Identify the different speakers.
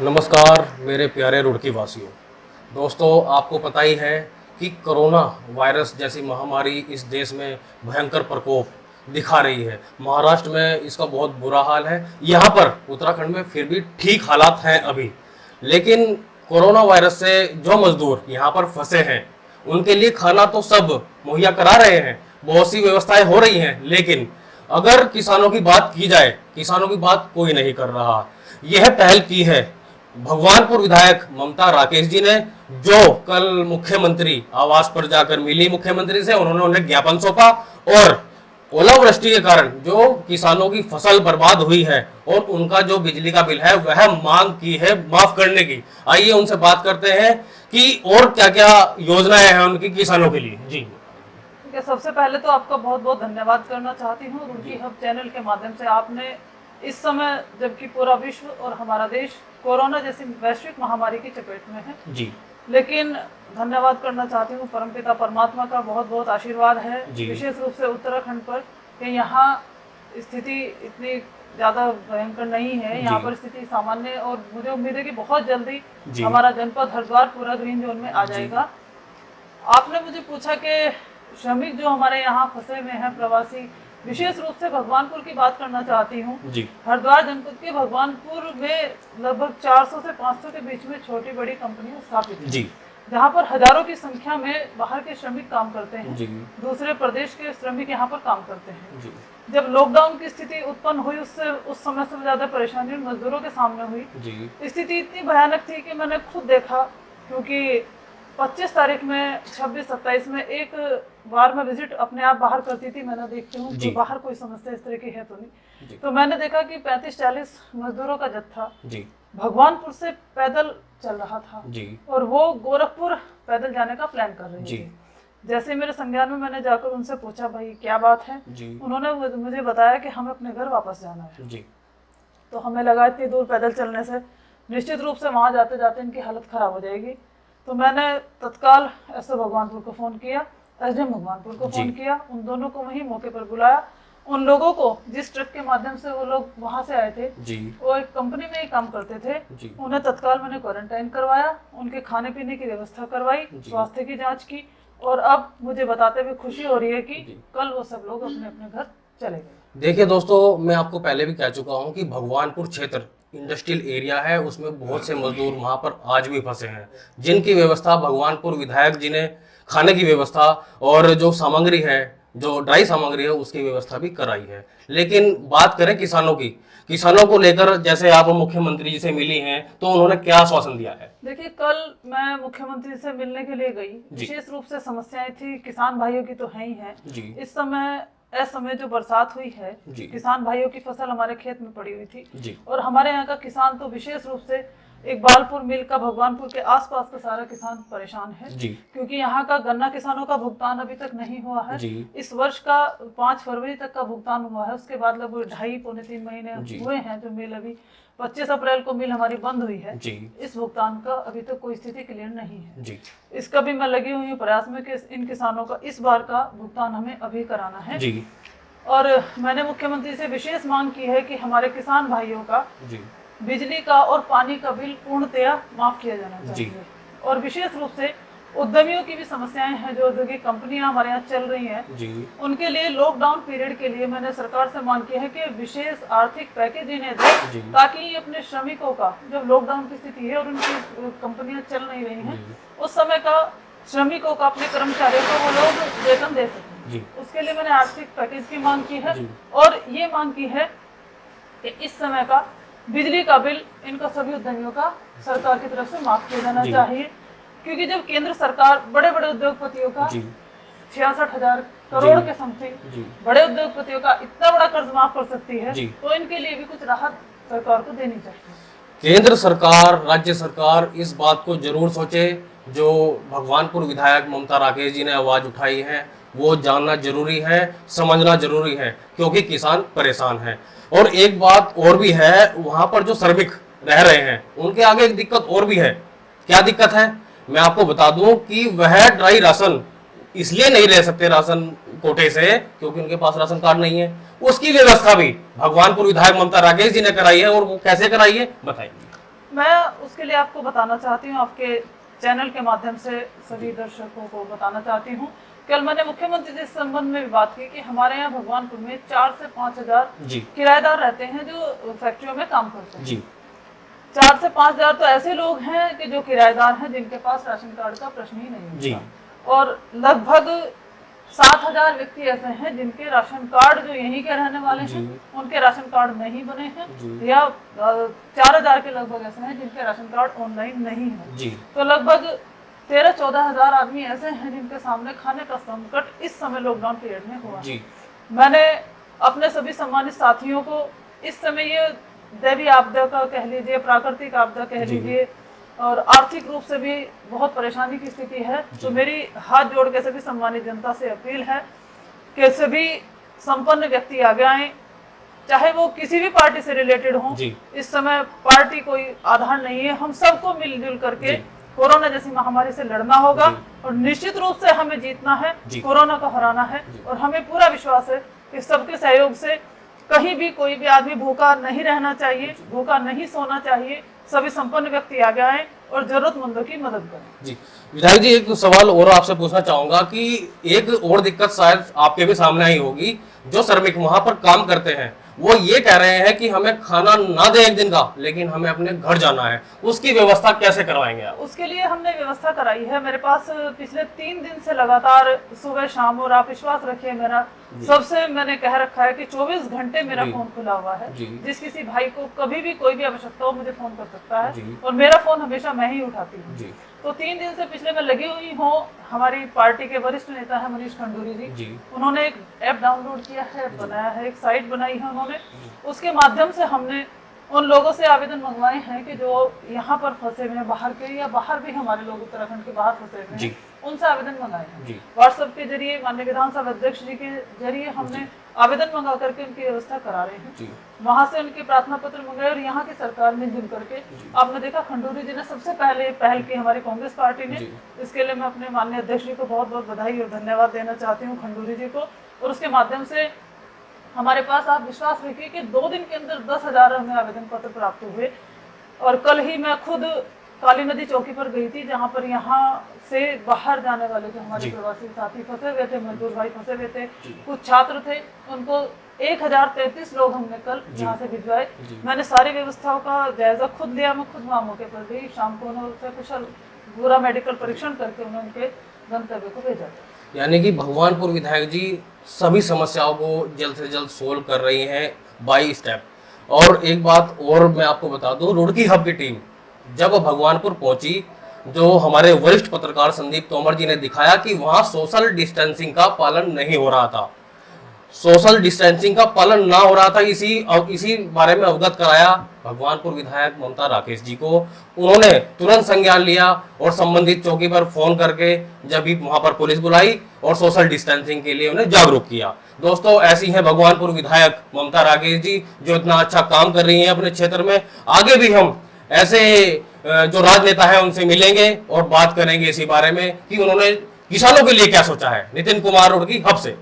Speaker 1: नमस्कार मेरे प्यारे रुड़की वासियों। दोस्तों, आपको पता ही है कि कोरोना वायरस जैसी महामारी इस देश में भयंकर प्रकोप दिखा रही है। महाराष्ट्र में इसका बहुत बुरा हाल है। यहाँ पर उत्तराखंड में फिर भी ठीक हालात हैं अभी, लेकिन कोरोना वायरस से जो मजदूर यहाँ पर फंसे हैं उनके लिए खाना तो सब मुहैया करा रहे हैं, बहुत सी व्यवस्थाएं हो रही हैं, लेकिन अगर किसानों की बात की जाए, किसानों की बात कोई नहीं कर रहा। यह पहल की है भगवानपुर विधायक ममता राकेश जी ने, जो कल मुख्यमंत्री आवास पर जाकर मिली मुख्यमंत्री से, उन्होंने उन्हें ज्ञापन सौंपा और ओलावृष्टि के कारण जो किसानों की फसल बर्बाद हुई है और उनका जो बिजली का बिल है वह मांग की है माफ करने की। आइए उनसे बात करते हैं कि और क्या क्या योजनाएं हैं उनकी किसानों के लिए। जी
Speaker 2: सबसे पहले तो आपका बहुत बहुत धन्यवाद करना चाहती हूँ रुड़की हब चैनल के माध्यम से। आपने इस समय जबकि पूरा विश्व और हमारा देश कोरोना जैसी वैश्विक महामारी की चपेट में है
Speaker 1: जी,
Speaker 2: लेकिन धन्यवाद करना चाहती हूँ परमपिता परमात्मा का बहुत बहुत आशीर्वाद है विशेष रूप से उत्तराखंड पर कि यहाँ स्थिति इतनी ज़्यादा भयंकर नहीं है। यहाँ पर स्थिति सामान्य और मुझे उम्मीद है कि बहुत जल्दी हमारा जनपद हरिद्वार पूरा ग्रीन जोन में आ जाएगा। आपने मुझे पूछा कि श्रमिक जो हमारे यहाँ फंसे हुए हैं प्रवासी, विशेष रूप से भगवानपुर की बात करना चाहती हूँ। हरिद्वार जनपद के भगवानपुर में लगभग 400 से 500 के बीच में छोटी बड़ी कंपनियां स्थापित हैं, जहाँ पर हजारों की संख्या में बाहर के श्रमिक काम करते हैं, दूसरे प्रदेश के श्रमिक यहाँ पर काम करते हैं। जब लॉकडाउन की स्थिति उत्पन्न हुई उस समय से ज्यादा परेशानी मजदूरों के सामने हुई। स्थिति इतनी भयानक थी कि मैंने खुद देखा, क्योंकि 25 तारीख में 26-27 में एक बार मैं विजिट अपने आप बाहर करती थी, मैंने देखती हूँ कि बाहर कोई समस्या इस तरह की है तो नहीं। तो मैंने देखा कि 35-40 मजदूरों का जत्था भगवानपुर से पैदल चल रहा था और वो गोरखपुर पैदल जाने का प्लान कर रही थी। जैसे मेरे संज्ञान में मैंने जाकर उनसे पूछा भाई क्या बात है, उन्होंने मुझे बताया कि हमें अपने घर वापस जाना है। तो हमें लगा इतनी दूर पैदल चलने से निश्चित रूप से वहां जाते जाते इनकी हालत खराब हो जाएगी। तो मैंने तत्काल एसओ भगवानपुर को फ़ोन किया, एसडीएम भगवानपुर को फ़ोन किया, उन दोनों को वहीं मौके पर बुलाया। उन लोगों को जिस ट्रक के माध्यम से वो लोग वहां से आए थे, वो एक कंपनी में ही काम करते थे, उन्हें तत्काल मैंने क्वारंटाइन करवाया, उनके खाने पीने की व्यवस्था करवाई, स्वास्थ्य की जाँच की, और अब मुझे बताते हुए खुशी हो रही है कि कल वो सब लोग अपने अपने घर चले गए।
Speaker 1: देखिए दोस्तों, मैं आपको पहले भी कह चुका हूँ कि भगवानपुर क्षेत्र इंडस्ट्रियल एरिया है, उसमें बहुत से मजदूर वहां पर आज भी फंसे हैं, जिनकी व्यवस्था भगवानपुर विधायक जी ने खाने की व्यवस्था और जो सामग्री है, जो ड्राई सामग्री है, उसकी व्यवस्था भी कराई है। लेकिन बात करें किसानों की, किसानों को लेकर जैसे आप मुख्यमंत्री जी से मिली हैं तो उन्होंने क्या आश्वासन दिया है?
Speaker 2: देखिए, कल मैं मुख्यमंत्री से मिलने के लिए गई, विशेष रूप से समस्याएं थी किसान भाइयों की तो है ही है। इस समय जो बरसात हुई है, किसान भाइयों की फसल हमारे खेत में पड़ी हुई थी और हमारे यहाँ का किसान तो विशेष रूप से इकबालपुर मिल का भगवानपुर के आसपास का सारा किसान परेशान है, क्योंकि यहाँ का गन्ना किसानों का भुगतान अभी तक नहीं हुआ है। इस वर्ष का 5 फरवरी तक का भुगतान हुआ है, उसके बाद लगभग 2.5-3 महीने हुए हैं जो मिल अभी 25 अप्रैल को मिल हमारी बंद हुई है। इस भुगतान का अभी तक कोई स्थिति क्लियर नहीं है। इसका भी मैं लगी हुई हूँ प्रयास में कि इन किसानों का इस बार का भुगतान हमें अभी कराना है। और मैंने मुख्यमंत्री से विशेष मांग की है कि हमारे किसान भाइयों का बिजली का और पानी का बिल पूर्णतया माफ किया जाना चाहिए। और विशेष रूप से उद्यमियों की भी समस्याएं हैं, जो औद्योगिक कंपनियां हमारे यहाँ चल रही हैं, उनके लिए लॉकडाउन पीरियड के लिए मैंने सरकार से मांग की है कि विशेष आर्थिक पैकेज इन्हें दे, ताकि अपने श्रमिकों का, जब लॉकडाउन की स्थिति है और उनकी कंपनियां चल नहीं रही हैं, उस समय का श्रमिकों का, अपने कर्मचारियों को वो लोग वेतन दे सकें। उसके लिए मैंने आर्थिक पैकेज की मांग की है और ये मांग की है कि इस समय का बिजली का बिल इनका सभी उद्यमियों का सरकार की तरफ से माफ किया जाना चाहिए, क्योंकि जब केंद्र सरकार बड़े बड़े उद्योगपतियों का 66,000 करोड़ के समथिंग बड़े उद्योगपतियों का इतना बड़ा कर्ज माफ कर सकती है, तो इनके लिए भी कुछ राहत सरकार को देनी चाहिए।
Speaker 1: केंद्र सरकार, राज्य सरकार इस बात को जरूर सोचे, जो भगवानपुर विधायक ममता राकेश जी ने आवाज उठाई है वो जानना जरूरी है, समझना जरूरी है, क्योंकि किसान परेशान है। और एक बात और भी है, वहां पर जो श्रमिक रह रहे हैं उनके आगे एक दिक्कत और भी है। क्या दिक्कत है मैं आपको बता दूं कि वह ड्राई राशन इसलिए नहीं ले सकते राशन कोटे से क्योंकि उनके पास राशन कार्ड नहीं है। उसकी व्यवस्था भी भगवानपुर विधायक ममता राकेश जी ने कराई है। और वो कैसे कराई है बताइए।
Speaker 2: मैं उसके लिए आपको बताना चाहती हूँ, आपके चैनल के माध्यम से सभी दर्शकों को बताना चाहती हूँ। कल मैंने मुख्यमंत्री जी इस संबंध में भी बात की कि हमारे यहाँ भगवानपुर में 4 से 5 हजार किराएदार रहते हैं जो फैक्ट्रियों में काम करते हैं। 4 से 5 हजार तो ऐसे लोग हैं कि जो किराएदार हैं, जिनके पास राशन कार्ड का प्रश्न ही नहीं है। और लगभग 7,000 व्यक्ति ऐसे हैं जिनके राशन कार्ड, जो यहीं के रहने वाले हैं, उनके राशन कार्ड नहीं बने हैं, या 4,000 के लगभग ऐसे हैं जिनके राशन कार्ड ऑनलाइन नहीं है। तो लगभग 13-14 हजार आदमी ऐसे हैं जिनके सामने खाने का संकट इस समय लॉकडाउन पीरियड में हुआ। मैंने अपने सभी सम्मानित साथियों को इस समय, ये दैवीय आपदा का कह लीजिए, प्राकृतिक आपदा कह लीजिए, और आर्थिक रूप से भी बहुत परेशानी की स्थिति है, तो मेरी हाथ जोड़ के सभी सम्मानित जनता से अपील है कि सभी संपन्न व्यक्ति आगे आए, चाहे वो किसी भी पार्टी से रिलेटेड हो। इस समय पार्टी कोई आधार नहीं है, हम सबको मिलजुल करके कोरोना जैसी महामारी से लड़ना होगा, और निश्चित रूप से हमें जीतना है, कोरोना को हराना है। और हमें पूरा विश्वास है कि सबके सहयोग से कहीं भी कोई भी आदमी भूखा नहीं रहना चाहिए, भूखा नहीं सोना चाहिए। सभी संपन्न व्यक्ति आगे आए और जरूरतमंदों की मदद करें।
Speaker 1: जी विधायक जी, एक सवाल और आपसे पूछना चाहूंगा कि एक और दिक्कत शायद आपके भी सामने आई होगी, जो श्रमिक वहां पर काम करते हैं वो ये कह रहे हैं कि हमें खाना ना दे एक दिन का, लेकिन हमें अपने घर जाना है, उसकी व्यवस्था कैसे करवाएंगे आप?
Speaker 2: उसके लिए हमने व्यवस्था कराई है। मेरे पास पिछले 3 दिन से लगातार सुबह शाम, और आप विश्वास रखिए मेरा, सबसे मैंने कह रखा है कि 24 घंटे मेरा फोन खुला हुआ है। जिस किसी भाई को कभी भी कोई भी आवश्यकता हो मुझे फोन कर सकता है, और मेरा फोन हमेशा मैं ही उठाती हूँ। तो 3 दिन से पिछले मैं लगी हुई हूँ। हमारी पार्टी के वरिष्ठ नेता है मनीष खंडूरी जी, उन्होंने एक ऐप डाउनलोड किया है, बनाया है, एक साइट बनाई है उन्होंने। उसके माध्यम से हमने उन लोगों से आवेदन मंगवाए हैं कि जो यहाँ पर फंसे हुए हैं, बाहर के या बाहर भी हमारे लोग उत्तराखंड के बाहर फंसे हुए हैं, उनसे आवेदन मंगाए हैं। व्हाट्सएप के जरिए, माननीय विधानसभा अध्यक्ष जी के जरिए हमने आवेदन मंगा करके उनकी व्यवस्था करा रहे हैं। वहां से उनके प्रार्थना पत्र मंगाए, और यहाँ की सरकार ने जुड़ करके, आपने देखा खंडूरी जी ने सबसे पहले पहल की, हमारी कांग्रेस पार्टी ने। इसके लिए मैं अपने माननीय अध्यक्ष जी को बहुत बहुत बधाई और धन्यवाद देना चाहती हूँ, खंडूरी जी को। और उसके माध्यम से हमारे पास, आप विश्वास रखिए कि 2 दिन के अंदर 10,000 हमें आवेदन पत्र प्राप्त हुए। और कल ही मैं खुद काली नदी चौकी पर गई थी, जहाँ पर यहाँ से बाहर जाने वाले जो हमारे प्रवासी साथी फंसे हुए थे, मजदूर भाई फंसे हुए थे, कुछ छात्र थे, उनको 1033 लोग हमने कल यहाँ से भिजवाए। मैंने सारी व्यवस्थाओं का जायजा खुद लिया, मैं खुद वहाँ मौके पर गई। शाम को उन्होंने कुशल पूरा मेडिकल परीक्षण करके उन्होंने उनके गंतव्य को भेजा।
Speaker 1: यानी कि भगवानपुर विधायक जी सभी समस्याओं को जल्द से जल्द सोल्व कर रही हैं बाई स्टेप। और एक बात और मैं आपको बता दूं, रुड़की हब की टीम जब भगवानपुर पहुंची, जो हमारे वरिष्ठ पत्रकार संदीप तोमर जी ने दिखाया कि वहां सोशल डिस्टेंसिंग का पालन नहीं हो रहा था, सोशल डिस्टेंसिंग का पालन ना हो रहा था, इसी बारे में अवगत कराया भगवानपुर विधायक ममता राकेश जी को। उन्होंने तुरंत संज्ञान लिया और संबंधित चौकी पर फोन करके जब भी वहां पर पुलिस बुलाई और सोशल डिस्टेंसिंग के लिए उन्हें जागरूक किया। दोस्तों, ऐसी हैं भगवानपुर विधायक ममता राकेश जी, जो इतना अच्छा काम कर रही हैं अपने क्षेत्र में। आगे भी हम ऐसे जो राजनेता है उनसे मिलेंगे और बात करेंगे इसी बारे में कि उन्होंने किसानों के लिए क्या सोचा है। नितिन कुमार रुड़की हब से।